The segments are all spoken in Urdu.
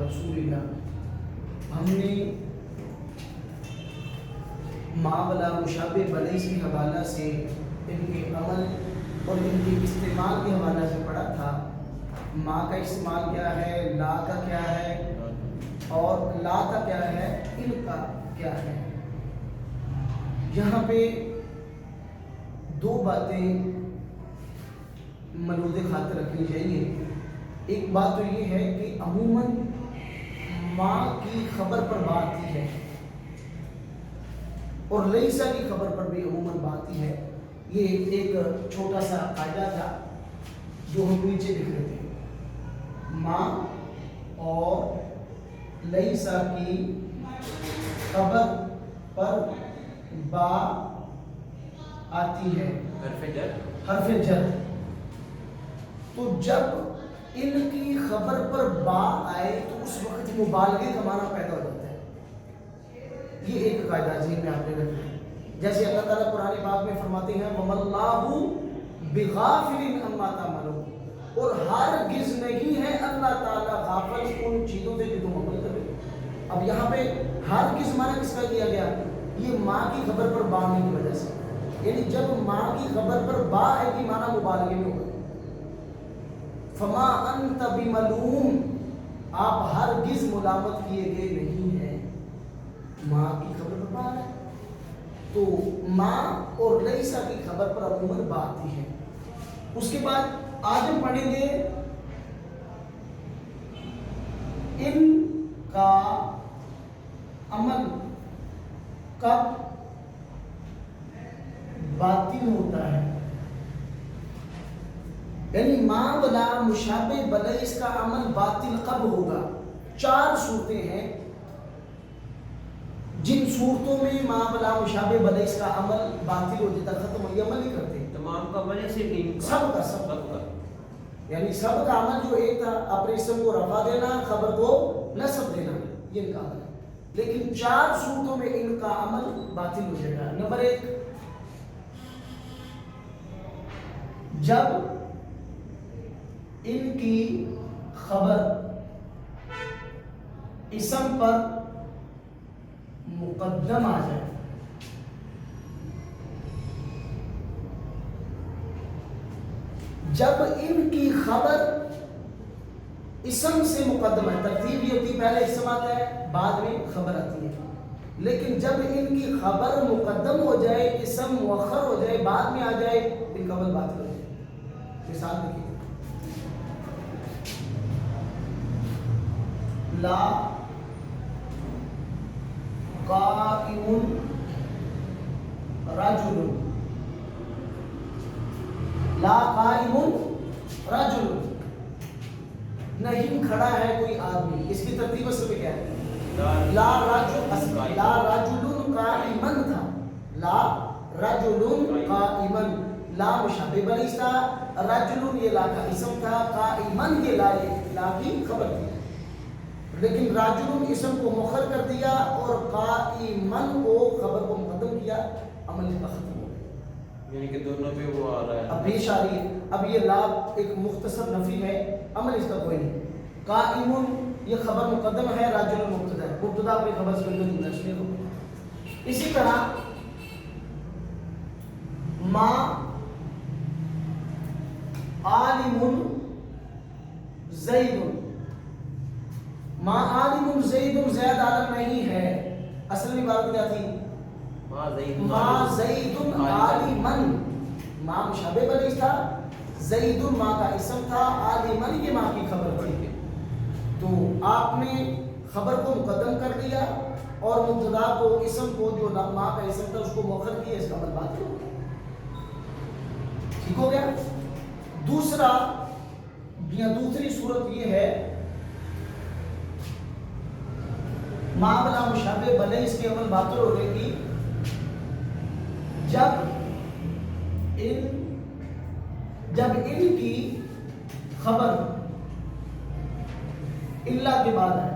رسول اللہ. ہم نے ما ولا مشابہ بلیس کے حوالہ سے ان کے عمل اور ان کے استعمال کے حوالہ سے پڑھا تھا. ما کا استعمال کیا ہے, لا کا کیا ہے, اور لا کا کیا ہے, ان کا کیا ہے. یہاں پہ دو باتیں ملحوظ خاطر رکھنی چاہیے. ایک بات تو یہ ہے کہ عموماً ماں کی خبر پر بات ہی ہے اور لیسا کی خبر پر بھی عموماً بات ہی ہے. یہ ایک چھوٹا سا قاعدہ تھا جو ہم نیچے لکھ رہے تھے. ماں اور لیسا کی خبر پر با آتی ہے, حرف جر. تو جب ان کی خبر پر با آئے تو اس وقت مبالغے کا معنی پیدا ہو جاتا ہے. یہ ایک قاعدہ ذہن میں آپ نے رکھنا ہے. جیسے اللہ تعالیٰ قرآن پاک میں فرماتے ہیں وَمَا اللَّهُ بِغَافِلٍ عَمَّا تَعْمَلُونَ, اور ہرگز نہیں ہے اللہ تعالیٰ غافل ان چیزوں سے جو تم عمل کر رہے ہو. اب یہاں پہ ہرگز معنی کس کا کیا گیا؟ یہ ماں کی خبر پر با آنے کی وجہ سے, یعنی جب ماں کی خبر پر با ہے کہ معنی مبالغے میں ہوگا. فما انت بملوم, آپ ہرگز ملامت کیے گئے نہیں ہیں. ماں کی خبر پر با ہے تو ماں اور لیسا کی خبر پر عموماً با آتی ہے. اس کے بعد آج ہم پڑھیں گے ان کا عمل کب باطل ہوتا ہے, یعنی ما ولا مشابہ بلیس کا عمل باطل کب ہوگا. 4 صورتیں ہیں جن صورتوں میں ما ولا مشابہ بلیس کا عمل باطل ہو جاتا, ختم ہو, یہ عمل نہیں کرتے. تمام کا عمل ہے صرف ان کا, سب کا یعنی سب کا عمل جو ایک تھا اپنے اسم کو رفع دینا, خبر کو نصب دینا, یہ ان کا عمل ہے. لیکن 4 صورتوں میں ان کا عمل باطل ہو جائے گا. نمبر 1, جب ان کی خبر اسم پر مقدم آ جائے. جب ان کی خبر اسم سے مقدم ہے, ترتیب یہ ہوتی ہے پہلے اسم آتا ہے بعد میں خبر آتی ہے. لیکن جب ان کی خبر مقدم ہو جائے, اسم مؤخر ہو جائے, بعد میں آ جائے, ان کا عمل باطل ہو جائے. مثال دیکھیے, لا قائم رجل, لا قائم رجل, نہیں کھڑا ہے کوئی آدمی. اس کی ترتیب اصل میں کیا ہے؟ لا رجل قائمن تھا, لا رجل قائمن, لا مشابہ بلیس تھا, رجل یہ لا کا اسم تھا, قائمن یہ لا کی خبر تھی. لیکن رجل اسم کو مؤخر کر دیا اور قائمن کو خبر کو مقدم کیا, عمل کا ختم ہو گیا. یعنی کہ دونوں پہ وہ آ رہا ہے, اب پیش آ رہی ہے. اب یہ لا ایک مختصر نفی ہے, عمل اس کا کوئی نہیں. قائمن یہ خبر مقدم ہے, رجل مبتدا ہے, مبتدا اپنی خبر سے مقدم ہے. اسی طرح ما عالم زید, ما عالم زید, زید عالم نہیں ہے. اصل میں بات کیا تھی؟ ما زید عالمن, ما مشابہ بلیس تھا, زید ما کا اسم تھا, عالمن یہ ما کی خبر تھی. تو آپ نے خبر کو مقدم کر دیا اور مبتدا کو, اسم کو جو ما کا اسم تھا اس کو مؤخر کیا, اس کا عمل باطل ہو گیا. ٹھیک ہو گیا. دوسری صورت یہ ہے ما ولا مشابہ بلیس کے عمل باطل ہو گئے گی جب ان کی خبر الا کے بعد ہے.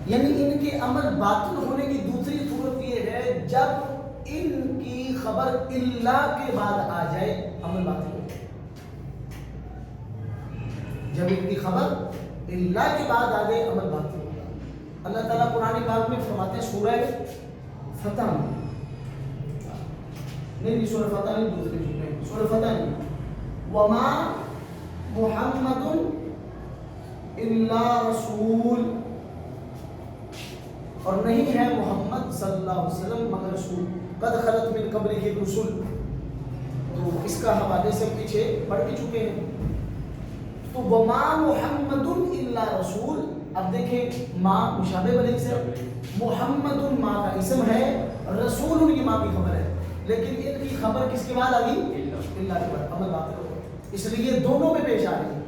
یعنی ان کے عمل باطل ہونے کی دوسری صورت یہ ہے جب ان کی خبر الا کے بعد آ جائے, عمل باطل ہو جائے. جب ان کی خبر اللہ کے بعد آ گئے عمل باطل ہوگا. اللہ تعالیٰ قرآن پاک میں فرماتے ہیں سورہ فتح میں, نہیں سورہ فتح نہیں, دوسری سورہ فتح نہیں, وما محمد الا رسول, اور نہیں ہے محمد صلی اللہ علیہ وسلم مگر رسول, قد خلت من قبلہ الرسل, تو اس کا حوالے سے پیچھے پڑھ بھی چکے ہیں. تو وما محمد الا رسول, اب دیکھیں ماں مشابہ علیہ سے, محمد ماں کا اسم ہے, رسول ان کی ماں کی خبر ہے, لیکن ان کی خبر کس کے بعد آ گئی؟ اللہ کے بعد. عمل باطل ہو گیا, اس لیے یہ دونوں میں پیش آ رہی ہے.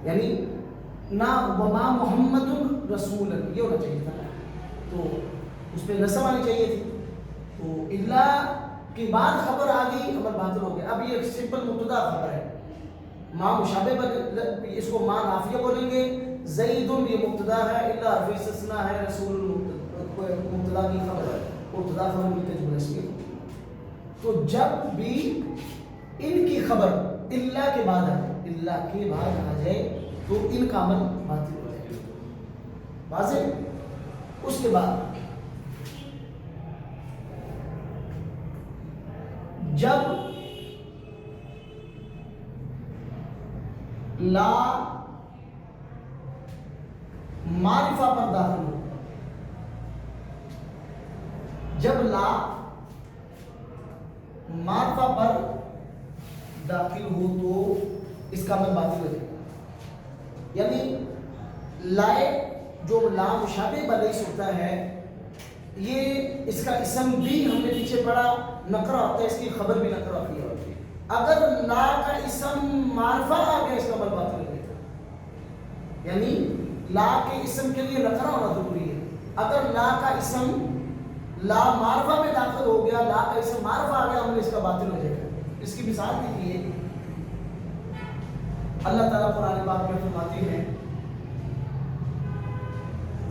یعنی نہ وما محمد رسول یہ ہونا چاہیے تھا, تو اس پہ نصب آنی چاہیے تھی. تو اللہ کے بعد خبر آ گئی, عمل باطل ہو گیا. اب یہ سمپل مبتدا خبر ہے, ماں مشابہ اس کو ماں نافیہ بولیں گے, زید یہ مبتدا ہے, الا حرف استثناء ہے, رسول مبتدا کی خبر ہے, مبتدا خبر ملتے جملے سے. تو جب بھی ان کی خبر اللہ کے بعد آئے, اللہ کے بعد آ جائے تو ان کا عمل باطل ہو جائے. واضح. اس کے بعد جب لا معرفہ پر داخل ہو, جب لا معرفہ پر داخل ہو تو اس کا عمل باطل ہو جائے گا. یعنی لائے جو لا مشابہ بلیس ہوتا ہے, یہ اس کا اسم بھی ہم نے پیچھے پڑھا نکرہ ہوتا ہے, اس کی خبر بھی نکرہ ہوتی ہے. اگر لا کا اسم معرفہ آ گیا اس کا عمل باطل ہو جائے گا. یعنی لا کے اسم کے لیے نکرہ ہونا ضروری ہے. اگر لا کا اسم لا معرفہ میں داخل ہو گیا, لا کا اسم معرفہ آ گیا, عمل اس کا باطل ہو جائے گا. اس کی مثال بھی ہے, اللہ تعالیٰ قرآن پاک میں فرماتے ہیں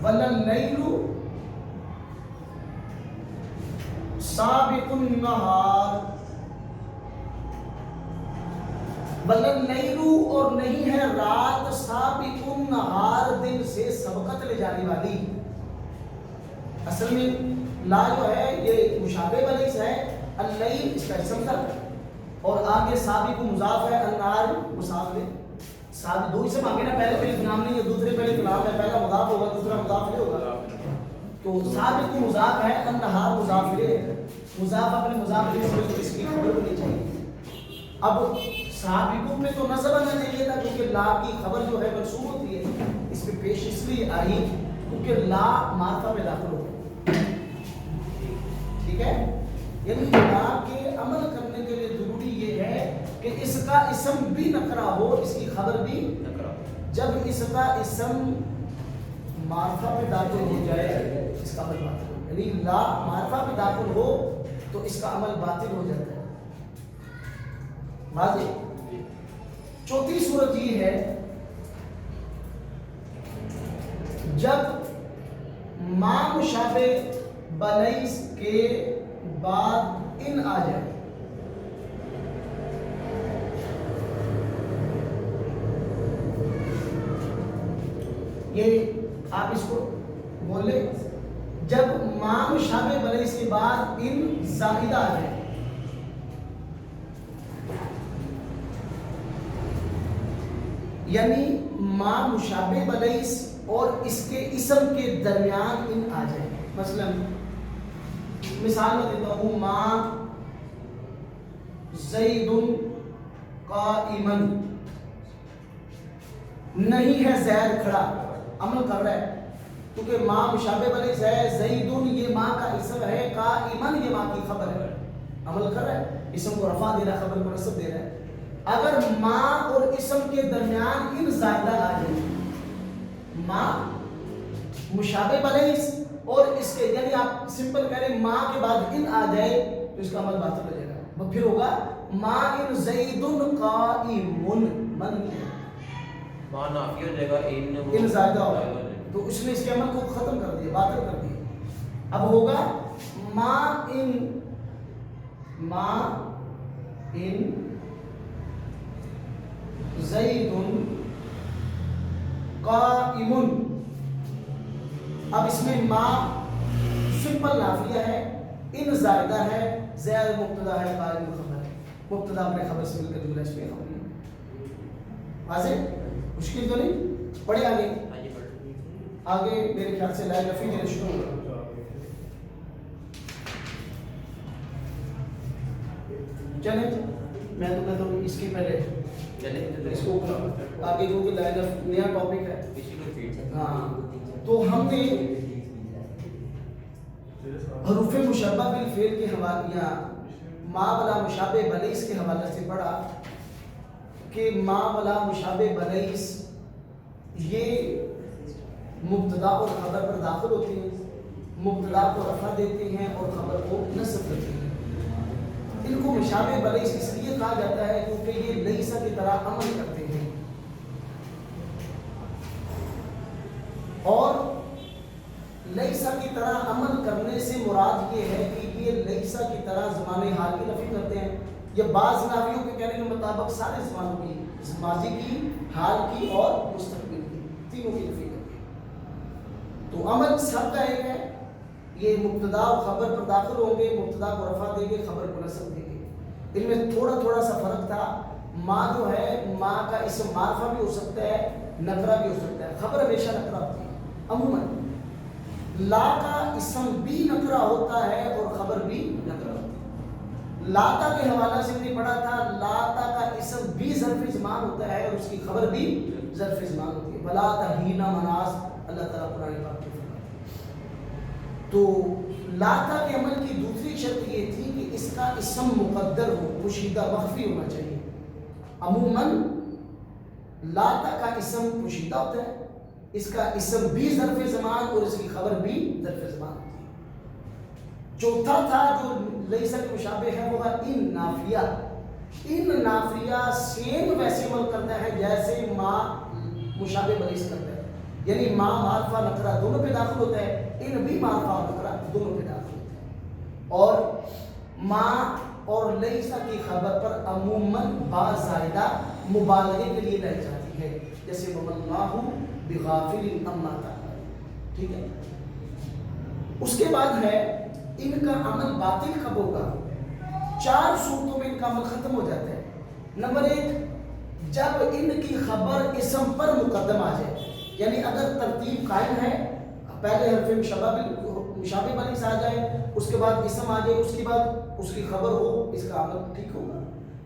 وَلَلَّيْلُ سَابِقُ النَّهَارِ, وَلَلَّيْلُ اور نہیں ہے رات, سَابِقُ النَّهَارِ دن سے سبقت لے جانے والی. اصل میں لا جو ہے یہ مشابہ بلیس ہے, اللیل اس کا اسم تھا, اور آگے سابق مضاف ہے, النار مضاف ہے. دو اسم آگے نا, پہلے پہلے نام نہیں ہے, دوسرے پہلے نام ہے, پہلا مضاف ہوگا دوسرا مضاف نہیں ہوگا. تو سابق مضاف ہے, النہار مضاف ہے, مضاف اپنے مضاف ہے, اس کی خبر ہونی چاہیے. اب سابقوں میں تو نصب آنا چاہیے تھا, کیونکہ لا کی خبر جو ہے منصوب ہوتی ہے, اس پہ پیش اس لیے آئی کیونکہ لا معرفہ میں داخل ہو. ٹھیک ہے, یعنی لا کے عمل کرنے کے لیے ضروری یہ ہے کہ اس کا اسم بھی نکرہ ہو, اس کی خبر بھی نکرہ. جب اس کا اسم معرفہ میں داخل ہو جائے اس کا عمل باطل ہو, یعنی لا معرفہ میں داخل ہو تو اس کا عمل باطل ہو جاتا ہے. واضح. چوتھی صورت یہ ہے جب ما مشابہ بلیس کے بعد ان آ جائے. یہ آپ اس کو بول لیں, جب ما مشابہ بلیس کے بعد ان زائدہ آ جائے. یعنی ما مشابہ بلیس اور اس کے اسم کے درمیان ان آ جائے. مثلا مثال میں دیتا ہوں, ما زید قائما, نہیں ہے زید کھڑا, عمل کر رہا ہے, کیونکہ ما مشابہ بلیس ہے, زید یہ ما کا اسم ہے, قائما یہ ما کی خبر ہے, عمل کر رہا ہے, اسم کو رفع دے رہا ہے, خبر کو نصب دے رہا ہے. اگر ما اور اسم کے درمیان ان زائدہ آ جائے, ما مشابہ بلیس اور اس کے, یعنی آپ سمپل کہہ رہے ما کے بعد ان آ جائے تو اس کا عمل باطل ہو جائے گا. وہ پھر ہوگا ما ان زید قائم, من ما نافی ہو جائے گا, ان زائدہ ہوگا, تو اس نے اس کے عمل کو ختم کر دیا, باطل کر دیا. اب ہوگا ما ان زیدن قائمن. اب اس میں ما سمپل نافیہ ہے، ان زائدہ ہے، زید مبتدا ہے، قائم خبر ہے. مبتدا اپنے خبر سے مل کر جملہ اس میں خبر ہے. واضح؟ مشکل تو نہیں؟ پڑھے آگے. آگے میرے خیال سے لائے لفی دینا شروع ہوگا. چلیں میں تو اس کی پہلے اس کو آگے کیونکہ لائن آف نیا ٹاپک ہے. ہاں تو ہم نے حروف مشبہ بالفعل کے حوالے یا ما ولا مشابہ بلیس کے حوالے سے پڑھا کہ ما ولا مشابہ بلیس یہ مبتدا اور خبر پر داخل ہوتے ہیں، مبتدا کو رفع دیتے ہیں اور خبر کو نصب کرتے ہیں. ان کو مشابہ بلیس اس لیے کہا جاتا ہے کیونکہ یہ لیسا کی طرح عمل کرتے ہیں. اور لیسا کی طرح عمل کرنے سے مراد یہ ہے کہ یہ لیسا کی طرح زمان حال کی نفی کرتے ہیں. یہ بعض نحویوں کے کہنے کے مطابق سارے زمانوں کی، ماضی کی، حال کی اور مستقبل کی، تینوں کی نفی کرتے ہیں. تو عمل سب کا ایک ہے. یہ مبتدا اور خبر پر داخل ہوں گے، مبتدا کو رفع دیں گے، خبر کو نصب دیں گے. ان میں تھوڑا سا فرق تھا. ما جو ہے ما کا اسم معرفہ بھی ہو سکتا ہے، نکرہ بھی ہو سکتا ہے. خبر ہمیشہ نکرہ ہوتی ہے عموماً. لا کا اسم بھی نکرہ ہوتا ہے اور خبر بھی نکرہ ہوتی ہے. لاتا کے حوالہ سے نہیں پڑھا تھا، لاتا کا اسم بھی ظرف زمان ہوتا ہے اور اس کی خبر بھی ظرف زمان ہوتی ہے. ولا تحین مناس اللہ تعالیٰ قرآن پاک میں فرماتے ہیں. تو لاتا کے عمل کی دوسری شرط یہ تھی کہ اس کا اسم مقدر ہو، پوشیدہ مخفی ہونا چاہیے. عموماً لاتا کا اسم پوشیدہ ہوتا ہے، اس کا اسم بھی ظرف زمان اور اس کی خبر بھی ظرف زمان ہوتی ہے. چوتھا تھا جو لیسا کے مشابہ ہے وہ ہے ان نافیہ. ان نافیہ سیم ویسے عمل کرتا ہے جیسے ما مشابہ بلیس کرتا ہے. یعنی ما معرفہ نکرہ دونوں پہ داخل ہوتا ہے، ان بھی معرفہ اور نکرہ دونوں پہ داخل ہوتا ہے. اور ما اور لیسا کی خبر پر عموماً با زائدہ مبالغے کے لیے لائی جاتی ہے، جیسے واللہ بغافل عما تعملون. ٹھیک ہے. اس کے بعد ہے ان کا عمل باطل کب ہوگا؟ 4 صورتوں میں ان کا عمل ختم ہو جاتا ہے. نمبر 1، جب ان کی خبر اسم پر مقدم آ جائے. یعنی اگر ترتیب قائم ہے، پہلے حرف مشابہ بلیس آ جائے، اس کے بعد اسم آ جائے، اس کے بعد اس کی خبر ہو، اس کا عمل ٹھیک ہوگا.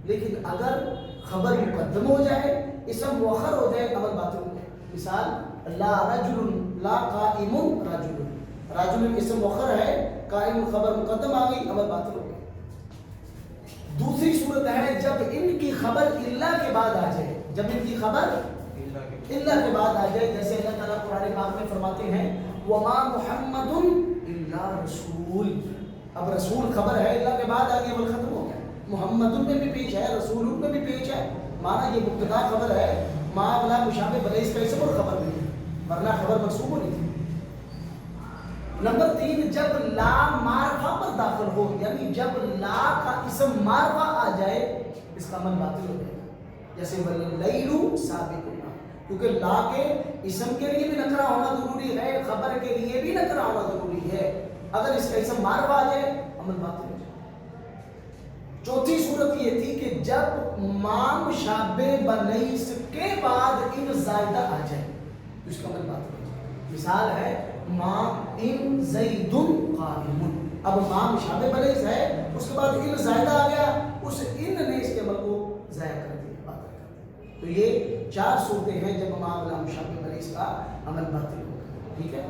لیکن اگر خبر مقدم ہو جائے، اسم مؤخر ہو جائے، عمل باطل ہو جائے. مثال لا رجل لا قائم رجل، رجل اسم مؤخر ہے، قائم خبر مقدم آ گئی، عمل باطل ہو گیا. دوسری صورت ہے جب ان کی خبر اللہ کے بعد آ جائے. جب ان کی خبر اللہ کے بعد آ جائے، جیسے اللہ تعالیٰ قرآن پاک میں فرماتے ہیں وما محمد الا رسول. اب رسول خبر ہے، اللہ کے بعد آگے عمل ختم ہو گیا. محمد میں بھی پیش ہے، رسول میں بھی پیش ہے. مانا یہ مبتدا خبر ہے، ما ولا مشابہ بلیس کا اسم اور خبر نہیں ہے، ورنہ خبر منصوب ہونی تھی. نمبر 3، جب لا معرفہ پر داخل ہو، یعنی جب لا کا اسم معرفہ آ جائے، اس کا عمل باطل ہو جائے گا. جیسے واللیل سابق، کیونکہ لا کے اسم کے لیے بھی نکرہ ہونا ضروری ہے، خبر کے لیے بھی نکرہ ہونا ضروری ہے. اگر اس کا اسم معرفہ آ جائے، عمل باطل ہو جائے. چوتھی صورت یہ تھی کہ جب ما مشابہ بلیس کے بعد ان زائدہ آ جائے تو اس کا عمل باطل ہو جائے. مثال ہے ما ان زید قائم. اب ما مشابہ بلیس ہے، اس کے بعد ان زائدہ آ گیا، اس ان نے اس کے عمل کو ضائع کر دیا، باطل کر دیا. تو یہ 4 صورتیں ہیں جب ما ولا مشابہ بلیس کا عمل باطل ہوگا. ٹھیک ہے.